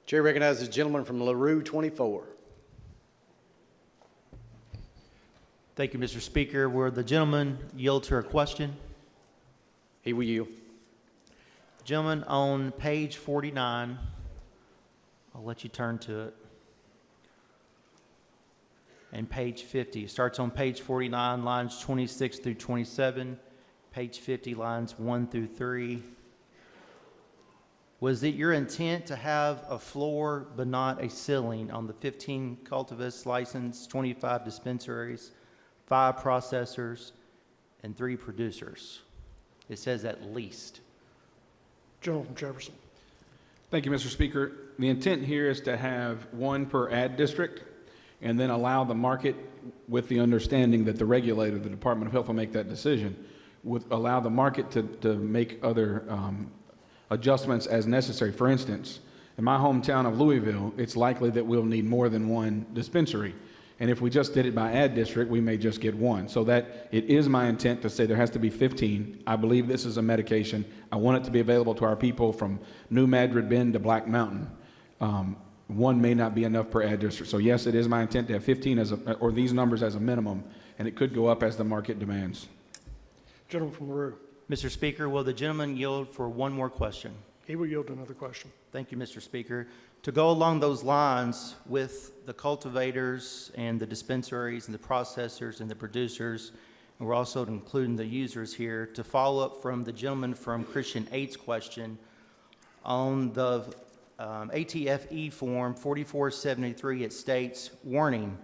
Chair recognizes the gentleman from LaRue 24. Thank you, Mr. Speaker. Will the gentleman yield to a question? He will yield. Gentleman on page 49, I'll let you turn to it. And page 50. It starts on page 49, lines 26 through 27. Page 50, lines 1 through 3. Was it your intent to have a floor but not a ceiling on the 15 cultivars licensed, 25 dispensaries, 5 processors, and 3 producers? It says at least. Gentleman from Jefferson. Thank you, Mr. Speaker. The intent here is to have 1 per ad district and then allow the market, with the understanding that the regulator, the Department of Health, will make that decision, would allow the market to make other adjustments as necessary. For instance, in my hometown of Louisville, it's likely that we'll need more than 1 dispensary. And if we just did it by ad district, we may just get 1. So that it is my intent to say there has to be 15. I believe this is a medication. I want it to be available to our people from New Madrid Bend to Black Mountain. 1 may not be enough per ad district. So yes, it is my intent to have 15 or these numbers as a minimum, and it could go up as the market demands. Gentleman from LaRue. Mr. Speaker, will the gentleman yield for one more question? He will yield to another question. Thank you, Mr. Speaker. To go along those lines with the cultivators and the dispensaries and the processors and the producers, and we're also including the users here, to follow up from the gentleman from Christian 8's question on the ATFE form 4473, it states, warning,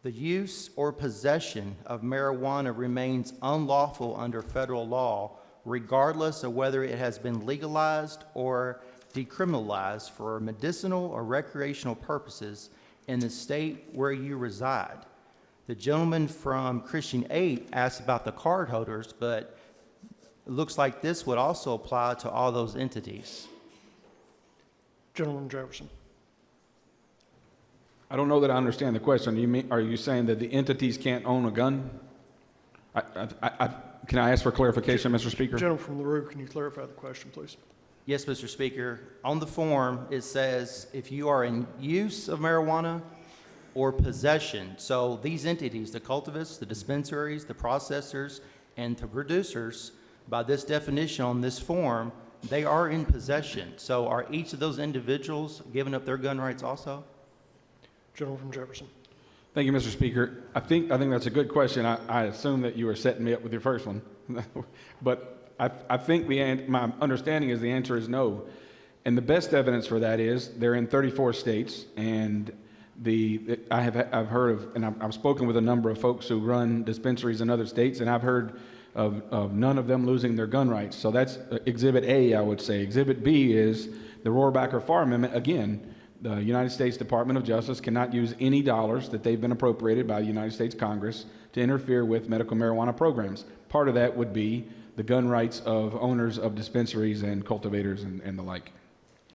the use or possession of marijuana remains unlawful under federal law, regardless of whether it has been legalized or decriminalized for medicinal or recreational purposes in the state where you reside. The gentleman from Christian 8 asked about the card holders, but it looks like this would also apply to all those entities. Gentleman from Jefferson. I don't know that I understand the question. Are you saying that the entities can't own a gun? Can I ask for clarification, Mr. Speaker? Gentleman from LaRue, can you clarify the question, please? Yes, Mr. Speaker. On the form, it says if you are in use of marijuana or possession. So these entities, the cultivists, the dispensaries, the processors, and the producers, by this definition on this form, they are in possession. So are each of those individuals giving up their gun rights also? Gentleman from Jefferson. Thank you, Mr. Speaker. I think that's a good question. I assume that you were setting me up with your first one. But I think my understanding is the answer is no. And the best evidence for that is they're in 34 states. And I've heard of, and I've spoken with a number of folks who run dispensaries in other states, and I've heard of none of them losing their gun rights. So that's Exhibit A, I would say. Exhibit B is the Rohrabacher-Farr Amendment. Again, the United States Department of Justice cannot use any dollars that they've been appropriated by the United States Congress to interfere with medical marijuana programs. Part of that would be the gun rights of owners of dispensaries and cultivators and the like.